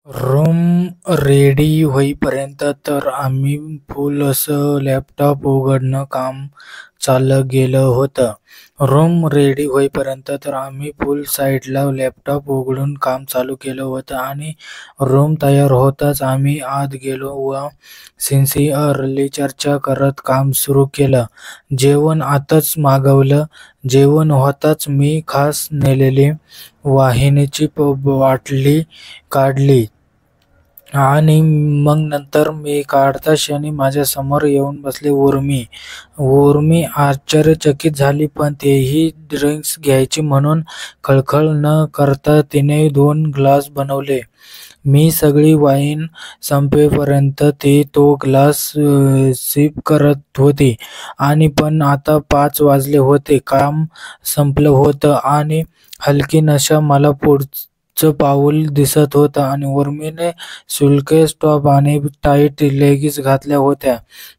Room ready होईपर्यंत तर आम्ही फुल असं लॅपटॉप उघडणं काम चाललं गेलं होतं. रूम रेडी होईपर्यंत तर आम्ही फुल साईडला लॅपटॉप उघडून काम चालू केलं होतं आणि रूम तयार होताच आम्ही आत गेलो व सिन्सिअरली चर्चा करत काम सुरू केलं. जेवण आताच मागवलं. जेवण होताच मी खास नेलेली वाहिनीची बाटली काढली. आणि मग नंतर मी काढता क्षणी माझ्यासमोर येऊन बसली उर्मी. उर्मी आश्चर्यचकित झाली, पण तेही ड्रिंक्स घ्यायची म्हणून खळखळ न करता तिने 2 ग्लास बनवले. मी सगळी वाईन संपेपर्यंत ती तो ग्लास सिप करत होती. आणि पण आता 5 वाजले होते. काम संपलं होतं आणि हलकी नशा मला पुढचं पाऊल दिसत होतं आणि उर्मीने सिल्कचे टॉप आणि टाईट लेगिन्स घातल्या होत्या.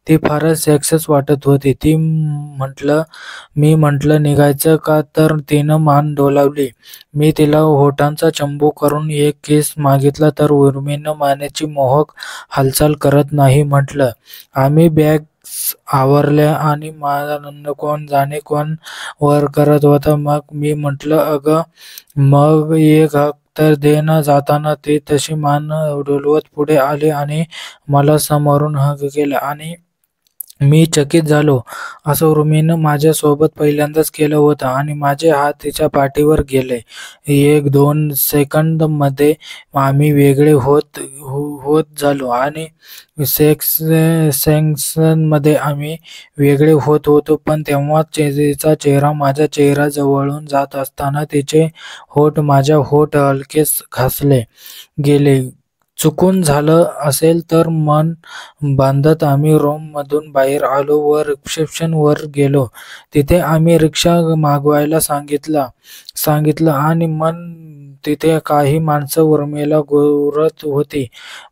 ती फारच सेक्सीच वाटत होती. मी म्हटलं निघायचं का, तर तिनं मान डोलावली. मी तिला होठांचा चंबू करून एक किस मागितला तर उर्मीनं मानेची मोहक हालचाल करत नाही म्हटलं. आम्ही बॅग्स आवरल्या आणि मान कोण जाणे कोण वर करत होता. मग मी म्हटलं, अगं मग एक हक तर दे ना. जाताना ती तशी मान डोलवत पुढे आली आणि मला समोरून हग केला आणि मी चकित झालो. असं उर्मीनं माझ्यासोबत पहिल्यांदाच केलं होतं आणि माझे हात तिच्या पाठीवर गेले. 1-2 सेकंदांमध्ये आम्ही वेगळे होत झालो आणि सेकंदांमध्ये आम्ही वेगळे होत होतो. पण तेव्हाच तिचा चेहरा माझ्या चेहऱ्याजवळून जात असताना तिचे होठ माझ्या होठ हलकेच घासले गेले. चुकून झालं असेल तर मन बांधत आम्ही रूममधून बाहेर आलो व रिसेप्शनवर गेलो. तिथे आम्ही रिक्षा मागवायला सांगितलं आणि मग तिथे काही माणसं उर्मीला घूरत होती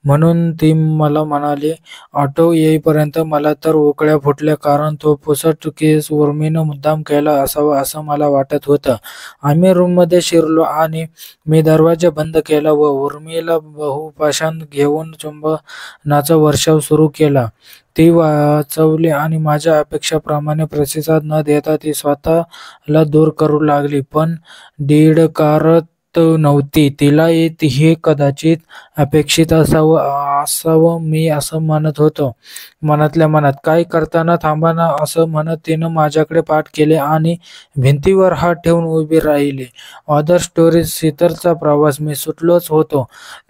म्हणून ती मला म्हणाली, ऑटो येईपर्यंत मला तर उकळ्या फुटल्या, कारण तो पुसट केस उर्मीनं मुद्दाम केला असावा असं मला वाटत होतं. आम्ही रूममध्ये शिरलो आणि मी दरवाजा बंद केला व उर्मीला बहुपाषाण घेऊन चुंबनाचा वर्षाव सुरू केला. ती वाचवली आणि माझ्या अपेक्षेप्रमाणे प्रतिसाद न देता ती स्वतःला दूर करू लागली. पण डिडकारत नव्हती. तिला हे कदाचित अपेक्षित असावं मी असं म्हणत होतो मनातल्या मनात. काय करताना थांबा ना असं म्हणत तिनं माझ्याकडे पाठ केले आणि भिंतीवर हात ठेवून उभी राहिली. ऑदर स्टोरी सीतरचा प्रवास. मी सुटलोच होतो.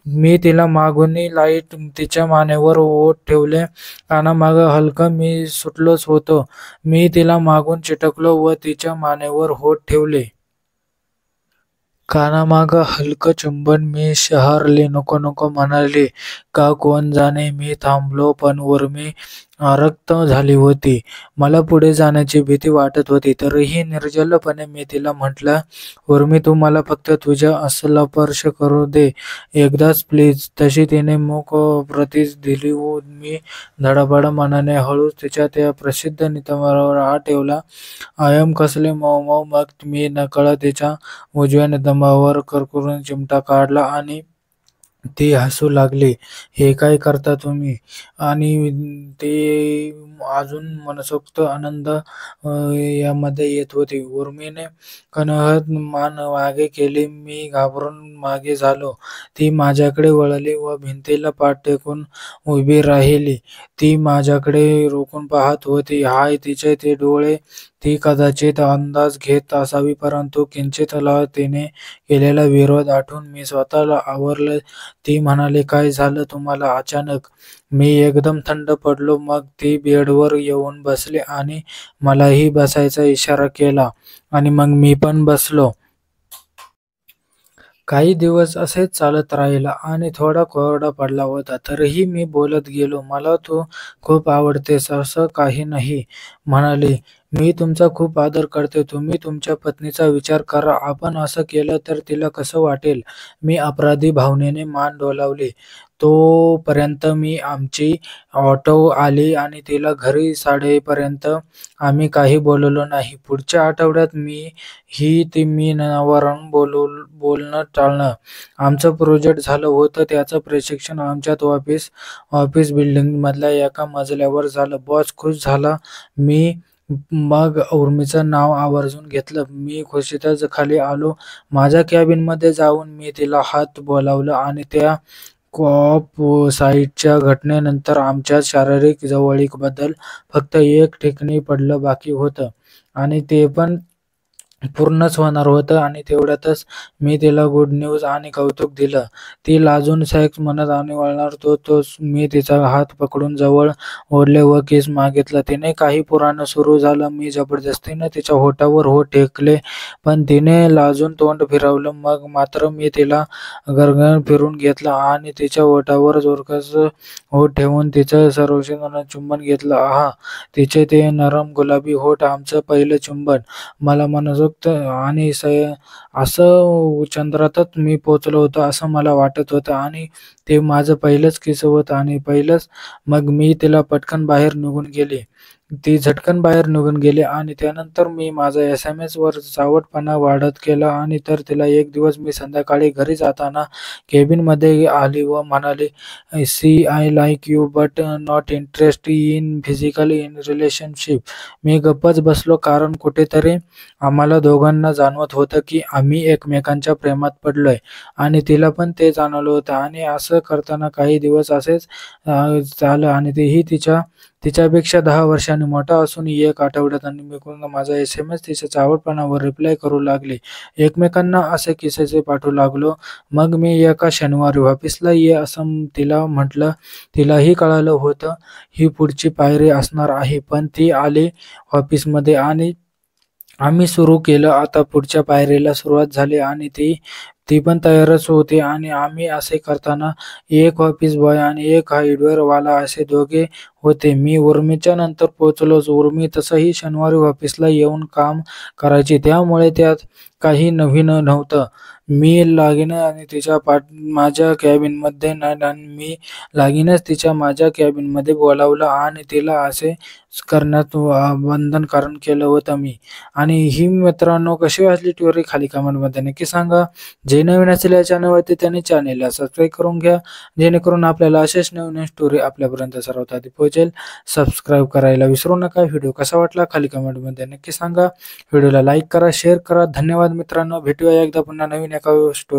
मी तिला मागूनही लाईट तिच्या मानेवर ओठ ठेवले. कानामागं हलकं. मी सुटलोच होतो. मी तिला मागून चिटकलो व तिच्या मानेवर ओठ ठेवले. कानामागं हलकं चुंबन. मी शहारले. नको नको म्हणाली का कोण जाणे. मी थांबलो पण उर्मी आरक्त झाली होती. मला पुढे जाण्याची भीती वाटत होती. तरीही निर्जलपणे मी तिला म्हटलं, उर्मी तू मला फक्त तुझ्या अस्सला स्पर्श करू दे एकदाच प्लीज. तशी तिने मूक प्रतिच दिली. मी धडापड मनाने हळूच तिच्या त्या प्रसिद्ध नितंबावर हात ठेवला. आय एम कसले मऊ मऊ. मग मी नकळत तिच्या उजव्या नितंबावर कुरकुरीत चिमटा काढला आणि ती हसू लागली. हे काय करता तुम्ही. आणि ती अजून मनसोक्त आनंद यामध्ये येत होती. उर्मीने कणहत मान मागे केली. मी घाबरून मागे झालो. ती माझ्याकडे वळली व भिंतीला पाठ टेकून उभी राहिली. ती माझ्याकडे रोखून पाहत होती. हाय तिचे ते डोळे. ती कदाचित अंदाज घेत असावी, परंतु किंचितला तिने केलेला विरोध आठवून मी स्वतःला आवरलं. ती म्हणाली, काय झालं तुम्हाला अचानक. मी एकदम थंड पडलो. मग ती बेडवर येऊन बसली आणि मलाही बसायचा इशारा केला आणि मग मी पण बसलो. काही दिवस असेच चालत राहिलं आणि थोडा कोरडा पडला होता. तरीही मी बोलत गेलो. मला तू खूप आवडतेस असं काही नाही म्हणाली. मी तुमचा खूप आदर करते. तुम्ही तुमच्या पत्नीचा विचार करा. आपण असं केलं तर तिला कसं वाटेल? मी अपराधी भावनेने मान डोलावली. तोपर्यंत आमची ऑटो आली आणि तिला घरी सोडेपर्यंत आम्ही काही बोललो नाही. पुढच्या आठवड्यात मी नवऱ्यानं बोलणं टाळलं. आमचं प्रोजेक्ट झालं होतं. त्याचं प्रशिक्षण आमच्याच ऑफिस बिल्डिंगमधल्या एका मजल्यावर झालं. बॉस खुश झाला. मग उर्मीचं नाव आवर्जून घेतलं. मी खुशीतच खाली आलो. माझ्या कॅबिनमध्ये जाऊन मी तिला हात बोलावलं आणि त्या कॉप साईटच्या घटनेनंतर आमच्या शारीरिक जवळीकीबद्दल फक्त एक ठिकाणी पडलं बाकी होतं आणि ते पण पूर्णच होणार होतं आणि तेवढ्यातच मी तिला गुड न्यूज आणि कौतुक दिलं. ती लाजून सेक्स म्हणत आणि वळणार तोच मी तिचा हात पकडून जवळ ओढले व किस मागितलं. तिने काही पुराणं सुरू झालं. मी जबरदस्तीने तिच्या ओठावर ओठ टेकले, पण तिने लाजून तोंड फिरवलं. मग मात्र मी तिला गरगरत फिरून घेतलं आणि तिच्या ओठावर जोरकस ओठ ठेवून तिचं सर्वसाधारण चुंबन घेतलं. आहा! तिचे ते नरम गुलाबी ओठ, आमचं पहिलं चुंबन. मला मनसोक्त आणि असं चंद्रातच मी पोचलो होतो असं मला वाटत होतं आणि ते माझं पहिलंच किस होतं आणि पहिलंच. मग मी तिला पटकन बाहेर निघून गेले. ती झटकन बाहेर निघून गेली आणि त्यानंतर मी माझा SMS वर चावटपणा वाढत गेला आणि तर तिला एक दिवस मी संध्याकाळी घरी जाताना केबिनमध्ये आली व म्हणाली, "see I like you but not interest in physical in relationship." मी गप्पच बसलो कारण कुठेतरी आम्हाला दोघांना जाणवत होतं की आम्ही एकमेकांच्या प्रेमात पडलोय आणि तिला पण ते जाणवलं होतं आणि असं करताना काही दिवस असेच झालं आणि तेही तिच्यापेक्षा 10 वर्षांनी मोठा असून 1 आठवड्यात आणि मी पूर्ण माझा SMS तिच्या चावटपणावर रिप्लाय करू लागले. एकमेकांना असे किस्से पाठवू लागलो. मग मी एका शनिवारी ऑफिसला ये असं तिला म्हटलं. तिलाही कळालं होतं ही पुढची पायरी असणार आहे. पण ती आली ऑफिसमध्ये आणि आम्ही सुरू केलं. आता पुढच्या पायरीला सुरुवात झाली आणि ती ती पण तयारच होती आणि आम्ही असे करताना एक ऑफिस बॉय आणि एक हार्डवेअर वाला असे दोघे होते. मी उर्मीच्या नंतर पोहोचलोच. उर्मी तसंही शनिवारी ऑफिसला येऊन काम करायची, त्यामुळे त्यात काही नवीन नव्हतं. मी लागीन आणि माझ्या कॅबिनमध्ये आणि मी लागीनच तिच्या माझ्या कॅबिनमध्ये बोलावलं आणि तिला असे करण्यात बंधनकारक केलं होतं मी. आणि ही मित्रांनो कशी वाटली स्टोरी खाली कमेंटमध्ये नक्की सांगा. जे नवीन असेल या चॅनलवरती त्याने चॅनेलला सबस्क्राईब करून घ्या, जेणेकरून आपल्याला असेच नवीन स्टोरी आपल्यापर्यंत सर्वात आधी पोहोचेल. सबस्क्राईब करायला विसरू नका. व्हिडिओ कसा वाटला खाली कमेंटमध्ये नक्की सांगा. व्हिडिओला लाईक करा, शेअर करा. धन्यवाद मित्रांनो. भेटूया एकदा पुन्हा नवीन एका स्टोरी